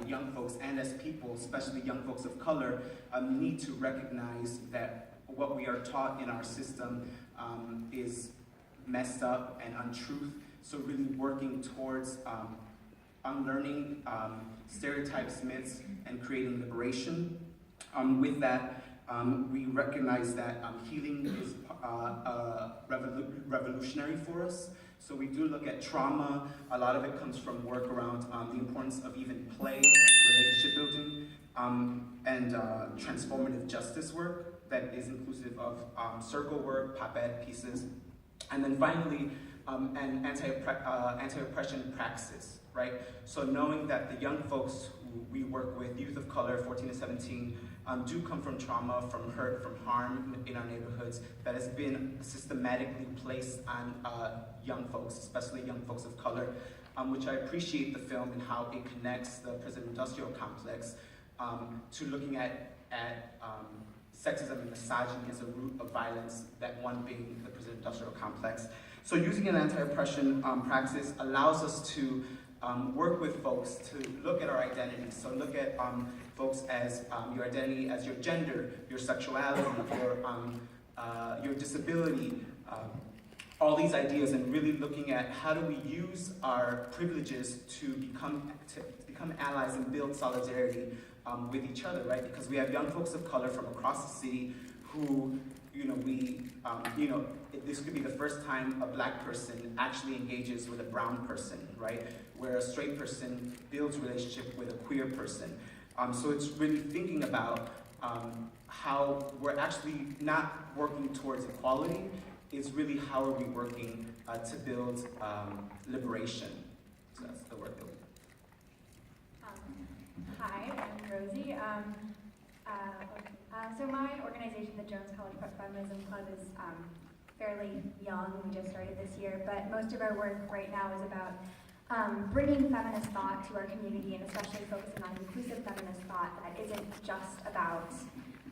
young folks and as people, especially young folks of color, need to recognize that what we are taught in our system is messed up and untruth. So really working towards unlearning stereotypes, myths, and creating liberation. With that, we recognize that healing is revolutionary for us. So we do look at trauma. A lot of it comes from work around the importance of even play, relationship building, and transformative justice work that is inclusive of circle work, pop-ed pieces, and then finally, an anti-oppression praxis, right? So knowing that the young folks who we work with, youth of color, 14 to 17, do come from trauma, from hurt, from harm in our neighborhoods that has been systematically placed on young folks, especially young folks of color, which I appreciate the film and how it connects the prison industrial complex to looking at sexism and misogyny as a root of violence, that one being the prison industrial complex. So using an anti-oppression praxis allows us to work with folks to look at our identity. So look at folks as your identity, as your gender, your sexuality, your disability, all these ideas, and really looking at how do we use our privileges to become allies and build solidarity with each other, right? Because we have young folks of color from across the city who, this could be the first time a black person actually engages with a brown person, right? Where a straight person builds relationship with a queer person. So it's really thinking about how we're actually not working towards equality. It's really how are we working to build liberation. So that's the work that we do. Hi, I'm Rosie. So my organization, the Jones College Prep Feminism Club, is fairly young. We just started this year, but most of our work right now is about bringing feminist thought to our community, and especially focusing on inclusive feminist thought that isn't just about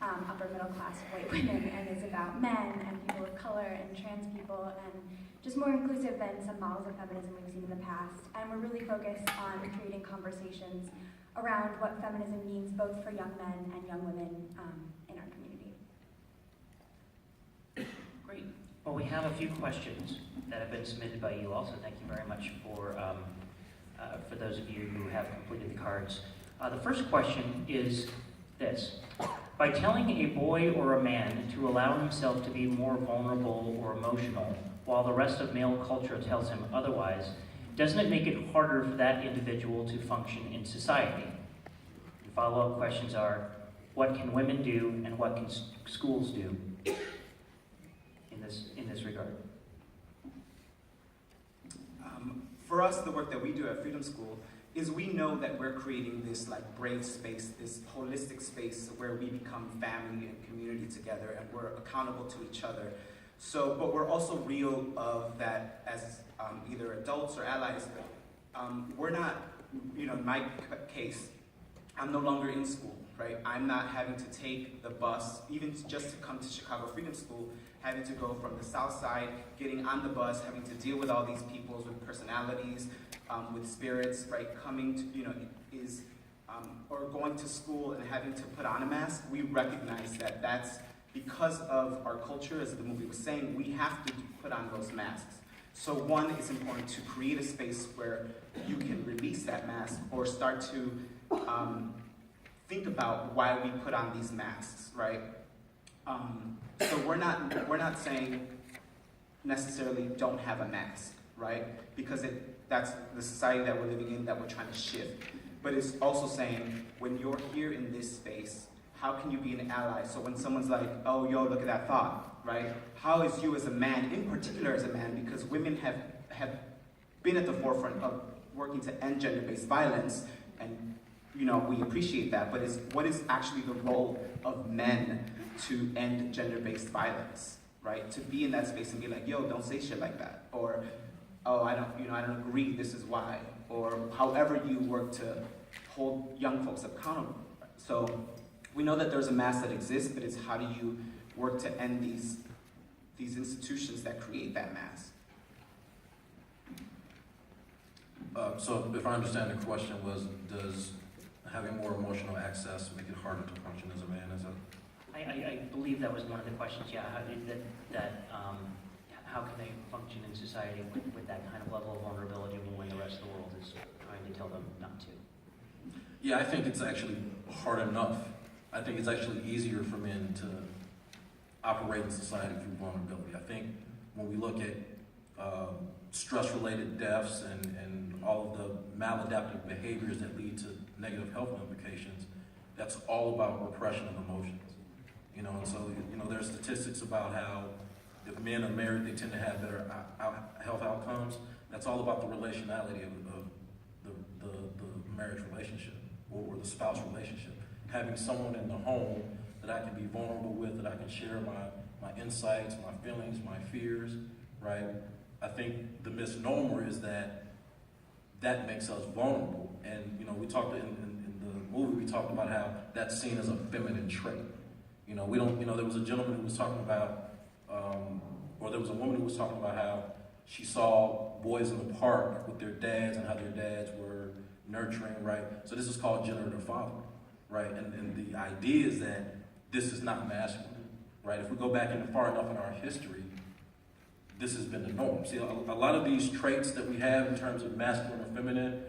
upper middle class white women, and is about men and people of color and trans people, and just more inclusive than some models of feminism we've seen in the past. And we're really focused on creating conversations around what feminism means both for young men and young women in our community. Great. Well, we have a few questions that have been submitted by you all, so thank you very much for those of you who have completed the cards. The first question is this. By telling a boy or a man to allow himself to be more vulnerable or emotional, while the rest of male culture tells him otherwise, doesn't it make it harder for that individual to function in society? The follow-up questions are, what can women do and what can schools do in this regard? For us, the work that we do at Freedom School is we know that we're creating this brave space, this holistic space where we become family and community together, and we're accountable to each other. So, but we're also real of that as either adults or allies. We're not, in my case, I'm no longer in school, right? I'm not having to take the bus, even just to come to Chicago Freedom School, having to go from the South Side, getting on the bus, having to deal with all these people with personalities, with spirits, right? Coming to, or going to school and having to put on a mask. We recognize that that's because of our culture, as the movie was saying, we have to put on those masks. So one, it's important to create a space where you can release that mask or start to think about why we put on these masks, right? So we're not saying necessarily don't have a mask, right? Because that's the society that we're living in, that we're trying to shift. But it's also saying, when you're here in this space, how can you be an ally? So when someone's like, oh, yo, look at that thought, right? How is you as a man, in particular as a man, because women have been at the forefront of working to end gender-based violence, and we appreciate that, but what is actually the role of men to end gender-based violence, right? To be in that space and be like, yo, don't say shit like that, or, oh, I don't agree, this is why, or however you work to hold young folks accountable. So we know that there's a mask that exists, but it's how do you work to end these institutions that create that mask? So if I understand the question was, having more emotional access make it harder to function as a man? I believe that was one of the questions, yeah, how can they function in society with that kind of level of vulnerability when the rest of the world is trying to tell them not to? Yeah, I think it's actually hard enough. I think it's actually easier for men to operate in society through vulnerability. I think when we look at stress-related deaths and all of the maladaptive behaviors that lead to negative health implications, that's all about repression of emotions. You know, and so, you know, there's statistics about how if men are married, they tend to have better health outcomes. That's all about the relationality of the marriage relationship or the spouse relationship. Having someone in the home that I can be vulnerable with, that I can share my insights, my feelings, my fears, right? I think the misnomer is that makes us vulnerable. And, you know, we talked in the movie, we talked about how that's seen as a feminine trait. You know, there was a gentleman who was talking about, or there was a woman who was talking about how she saw boys in the park with their dads and how their dads were nurturing, right? So this is called generative fathering, right? And the idea is that this is not masculine, right? If we go back far enough in our history, this has been the norm. See, a lot of these traits that we have in terms of masculine or feminine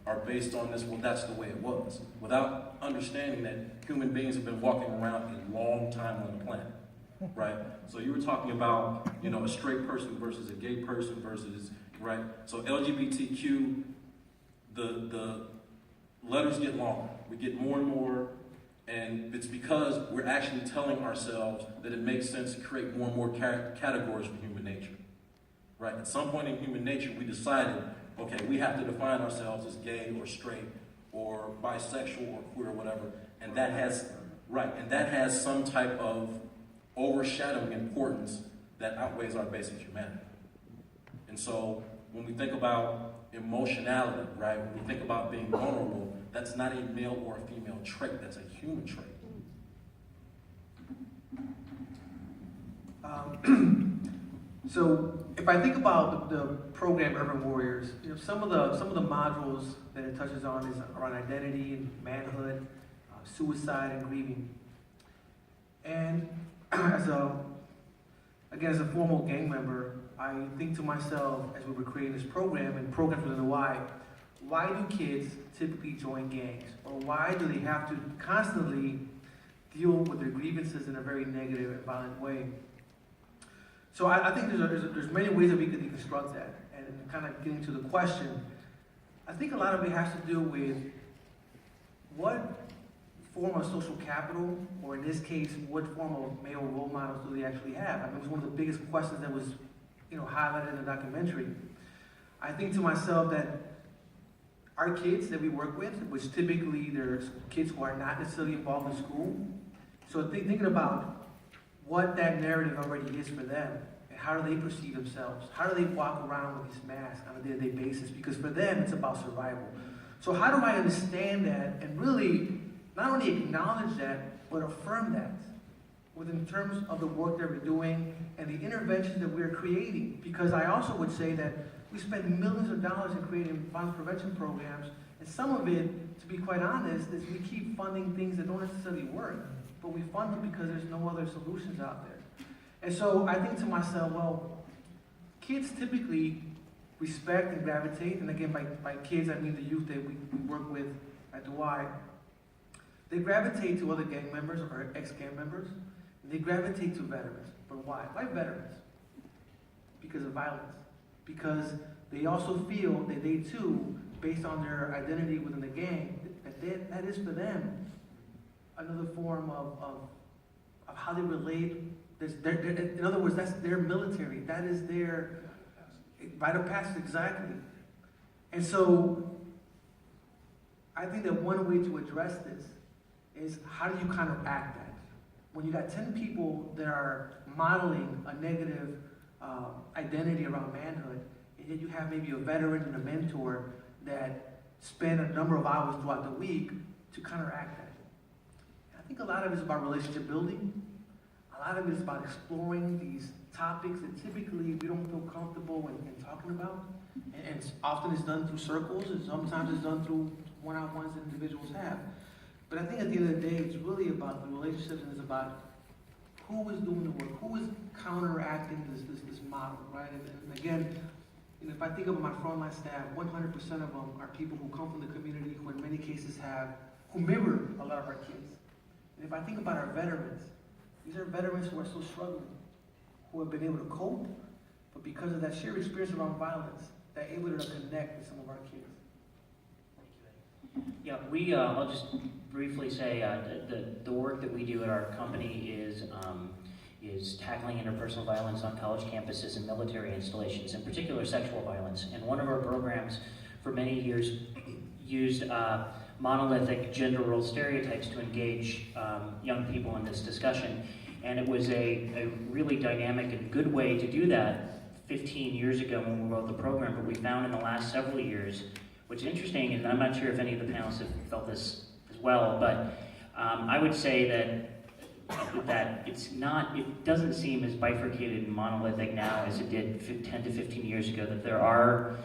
are based on this, well, that's the way it was, without understanding that human beings have been walking around a long time on the planet, right? So you were talking about, you know, a straight person versus a gay person versus, right? So LGBTQ, the letters get longer. We get more and more, and it's because we're actually telling ourselves that it makes sense to create more and more categories for human nature, right? At some point in human nature, we decided, okay, we have to define ourselves as gay or straight or bisexual or queer or whatever, and that has some type of overshadowing importance that outweighs our basic humanity. And so when we think about emotionality, right, when we think about being vulnerable, that's not a male or a female trait, that's a human trait. So if I think about the program Urban Warriors, you know, some of the modules that it touches on is around identity and manhood, suicide and grieving. And as a former gang member, I think to myself as we were creating this program and programs within the why do kids typically join gangs? Or why do they have to constantly deal with their grievances in a very negative and violent way? So I think there's many ways that we could deconstruct that. And kind of getting to the question, I think a lot of it has to do with what form of social capital, or in this case, what form of male role models do they actually have? I mean, it was one of the biggest questions that was, you know, highlighted in the documentary. I think to myself that our kids that we work with, which typically they're kids who are not necessarily involved in school, so thinking about what that narrative already is for them, and how do they perceive themselves? How do they walk around with these masks on a day-to-day basis? Because for them, it's about survival. So how do I understand that and really not only acknowledge that, but affirm that within terms of the work that we're doing and the interventions that we're creating? Because I also would say that we spend millions of dollars in creating violence prevention programs, and some of it, to be quite honest, is we keep funding things that don't necessarily work, but we fund them because there's no other solutions out there. And so I think to myself, well, kids typically respect and gravitate, and again, by kids, I mean the youth that we work with at Dwight. They gravitate to other gang members or ex-gang members, and they gravitate to veterans. But why? Why veterans? Because of violence. Because they also feel that they too, based on their identity within the gang, that is for them another form of how they relate. In other words, that's their military. That is their rite of passage, exactly. And so I think that one way to address this is how do you counteract that? When you got 10 people that are modeling a negative identity around manhood, and yet you have maybe a veteran and a mentor that spend a number of hours throughout the week to counteract that. And I think a lot of it is about relationship building. A lot of it is about exploring these topics that typically we don't feel comfortable in talking about. And often it's done through circles, and sometimes it's done through one-on-ones that individuals have. But I think at the end of the day, it's really about the relationships, and it's about who is doing the work, who is counteracting this model, right? And again, you know, if I think of my frontline staff, 100% of them are people who come from the community, who in many cases who mirror a lot of our kids. And if I think about our veterans, these are veterans who are still struggling, who have been able to cope, but because of that shared experience around violence, they're able to connect with some of our kids. Yeah, I'll just briefly say the work that we do at our company is tackling interpersonal violence on college campuses and military installations, in particular sexual violence. And one of our programs for many years used monolithic gender role stereotypes to engage young people in this discussion. And it was a really dynamic and good way to do that 15 years ago when we wrote the program, but we found in the last several years, what's interesting, and I'm not sure if any of the panelists have felt this as well, but I would say that it doesn't seem as bifurcated and monolithic now as it did 10 to 15 years ago, that there are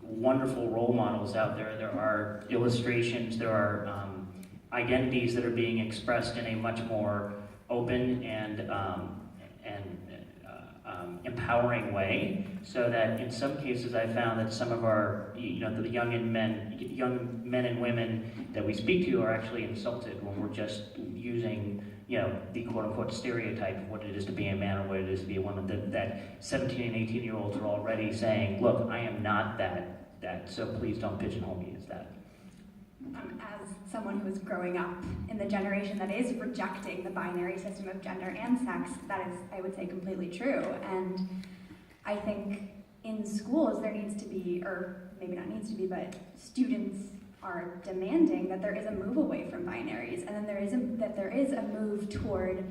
wonderful role models out there. There are illustrations, there are identities that are being expressed in a much more open and empowering way, so that in some cases I found that some of our, the young men and women that we speak to are actually insulted when we're just using, the quote-unquote stereotype of what it is to be a man or what it is to be a woman. That 17 and 18-year-olds are already saying, look, I am not that, so please don't pigeonhole me as that. As someone who is growing up in the generation that is rejecting the binary system of gender and sex, that is, I would say, completely true. And I think in schools there needs to be, or maybe not needs to be, but students are demanding that there is a move away from binaries, and then there is a move toward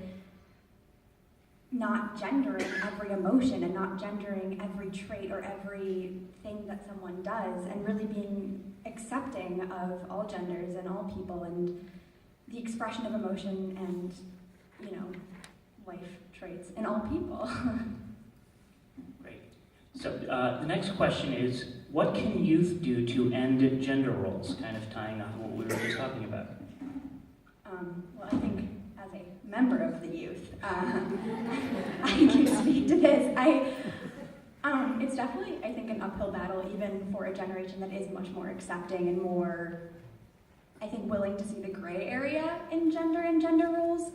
not gendering every emotion and not gendering every trait or everything that someone does, and really being accepting of all genders and all people and the expression of emotion and, life traits in all people. Great. So the next question is, what can youth do to end gender roles? Kind of tying on what we were just talking about. Well, I think as a member of the youth, I can speak to this. It's definitely, I think, an uphill battle, even for a generation that is much more accepting and more, I think, willing to see the gray area in gender and gender roles.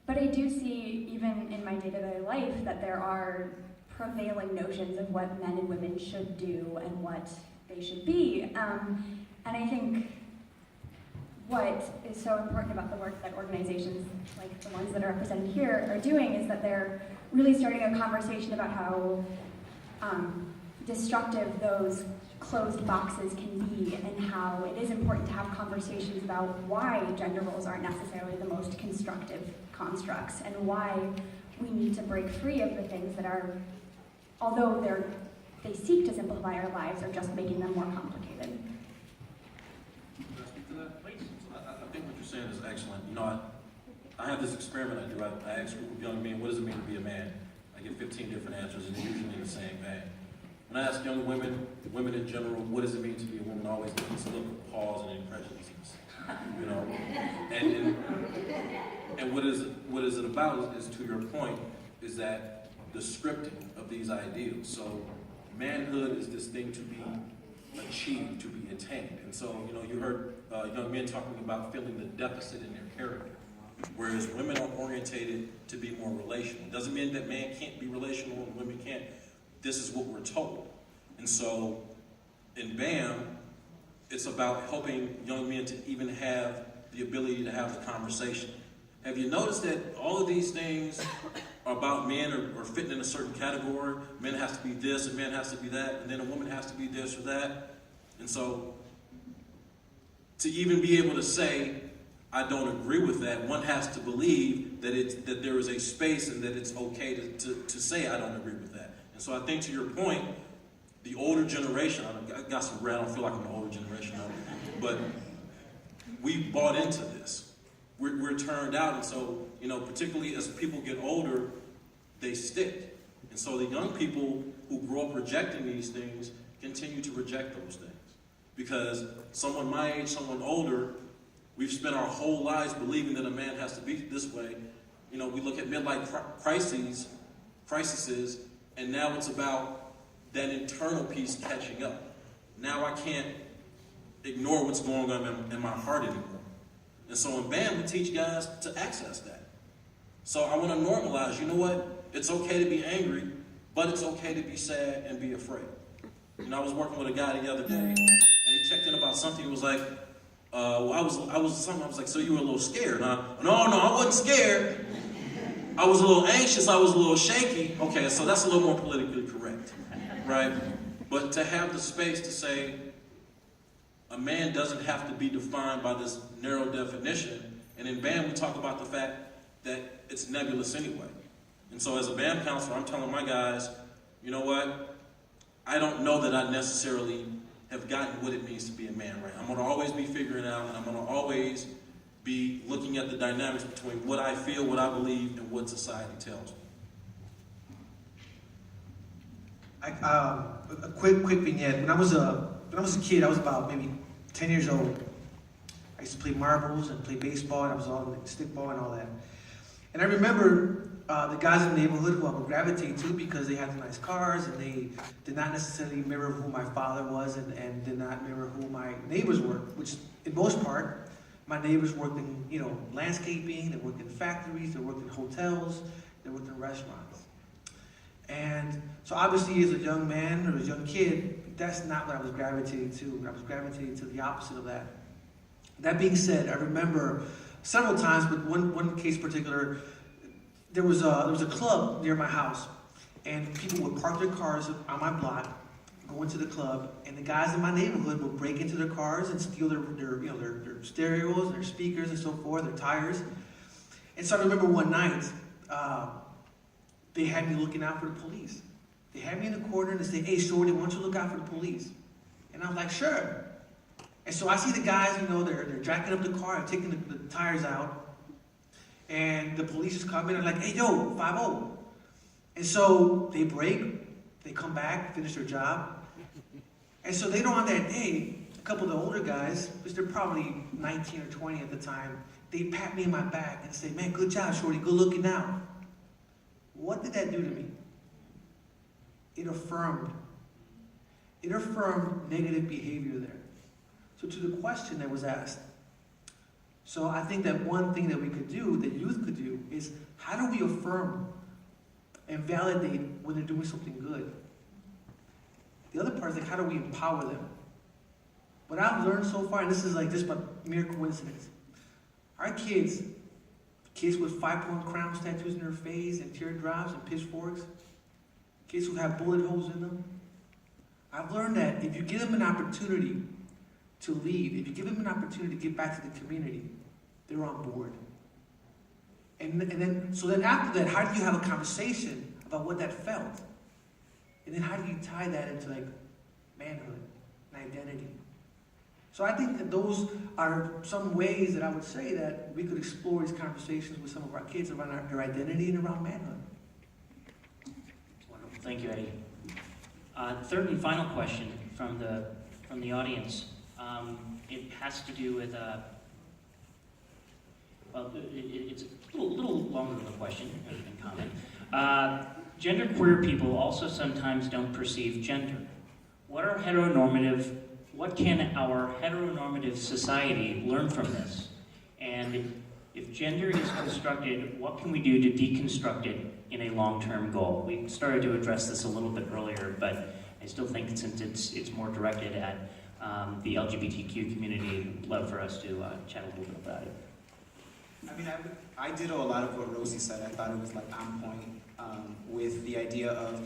But I do see, even in my day-to-day life, that there are prevailing notions of what men and women should do and what they should be. And I think what is so important about the work that organizations like the ones that are represented here are doing is that they're really starting a conversation about how destructive those closed boxes can be, and how it is important to have conversations about why gender roles aren't necessarily the most constructive constructs, and why we need to break free of the things that are, although they seek to simplify our lives, are just making them more complicated. Can I speak to that? Please. I think what you're saying is excellent. I have this experiment I do. I ask a group of young men, what does it mean to be a man? I get 15 different answers, and they're usually in the same vein. When I ask young women in general, what does it mean to be a woman, I always get this look of pause and incredulousness. And what is it about is, to your point, is that the scripting of these ideals. So manhood is this thing to be achieved, to be attained. And so, you heard young men talking about feeling the deficit in their character, whereas women are orientated to be more relational. It doesn't mean that man can't be relational and women can't. This is what we're told. And so in BAM, it's about helping young men to even have the ability to have the conversation. Have you noticed that all of these things are about men or fitting in a certain category? Men has to be this, and man has to be that, and then a woman has to be this or that. And so to even be able to say, I don't agree with that, one has to believe that there is a space and that it's okay to say I don't agree with that. And so I think, to your point, the older generation, I got some I don't feel like I'm the older generation, but we bought into this. We're turned out, and so, particularly as people get older, they stick. And so the young people who grow up rejecting these things continue to reject those things. Because someone my age, someone older, we've spent our whole lives believing that a man has to be this way. You know, we look at midlife crises, and now it's about that internal piece catching up. Now I can't ignore what's going on in my heart anymore. And so in BAM, we teach guys to access that. So I want to normalize, you know what? It's okay to be angry, but it's okay to be sad and be afraid. You know, I was working with a guy the other day, and he checked in about something. He was like, I was like, so you were a little scared, huh? No, I wasn't scared. I was a little anxious. I was a little shaky. Okay, so that's a little more politically correct, right? But to have the space to say, a man doesn't have to be defined by this narrow definition. And in BAM, we talk about the fact that it's nebulous anyway. And so as a BAM counselor, I'm telling my guys, you know what? I don't know that I necessarily have gotten what it means to be a man, right? I'm going to always be figuring it out, and I'm going to always be looking at the dynamics between what I feel, what I believe, and what society tells me. A quick vignette. When I was a kid, I was about maybe 10 years old. I used to play marbles and play baseball, and I was all in stickball and all that. And I remember the guys in the neighborhood who I would gravitate to because they had the nice cars and they did not necessarily mirror who my father was and did not mirror who my neighbors were, which in most part, my neighbors worked in, you know, landscaping, they worked in factories, they worked in hotels, they worked in restaurants. And so obviously as a young man or as a young kid, that's not what I was gravitating to. I was gravitating to the opposite of that. That being said, I remember several times, but one case in particular, there was a club near my house, and people would park their cars on my block, go into the club, and the guys in my neighborhood would break into their cars and steal their stereos, their speakers, and so forth, their tires. And so I remember one night, they had me looking out for the police. They had me in the corner and they said, "Hey, Shorty, why don't you look out for the police?" And I'm like, "Sure." And so I see the guys, you know, they're jacking up the car and taking the tires out. And the police is coming and like, "Hey, yo, 5-0. And so they break, they come back, finish their job. And so later on that day, a couple of the older guys, which they're probably 19 or 20 at the time, they pat me in my back and say, "Man, good job, Shorty, good looking out." What did that do to me? It affirmed negative behavior there. So to the question that was asked, so I think that one thing that we could do, that youth could do, is how do we affirm and validate when they're doing something good? The other part is like, how do we empower them? What I've learned so far, and this is like just by mere coincidence, our kids with 5-point crowns tattoos in their face and teardrops and pitchforks, kids who have bullet holes in them, I've learned that if you give them an opportunity to lead, if you give them an opportunity to get back to the community, they're on board. And then after that, how do you have a conversation about what that felt? And then how do you tie that into like manhood and identity? So I think that those are some ways that I would say that we could explore these conversations with some of our kids around their identity and around manhood. Wonderful. Thank you, Eddie. Third and final question from the audience. It has to do with, well, it's a little longer of a question than comment. Genderqueer people also sometimes don't perceive gender. What can our heteronormative society learn from this? And if gender is constructed, what can we do to deconstruct it in a long-term goal? We started to address this a little bit earlier, but I still think since it's more directed at the LGBTQ community, I'd love for us to chat a little bit about it. I mean, I did a lot of what Rosie said. I thought it was like on point with the idea of,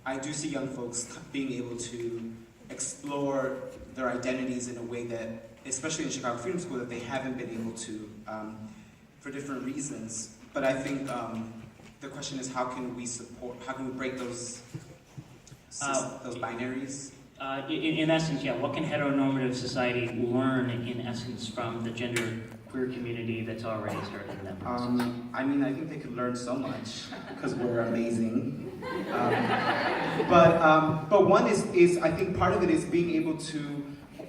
I do see young folks being able to explore their identities in a way that, especially in Chicago Freedom School, that they haven't been able to for different reasons. But I think the question is, how can we break those binaries? In essence, yeah, what can heteronormative society learn, in essence, from the genderqueer community that's already started in that process? I mean, I think they could learn so much, because we're amazing. But one is I think part of it is being able to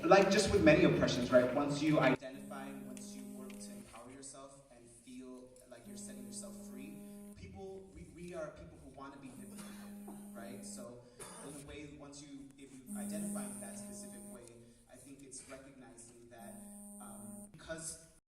like just with many oppressions, right? Once you identify, once you work to empower yourself and feel like you're setting yourself free, we are people who want to be liberated.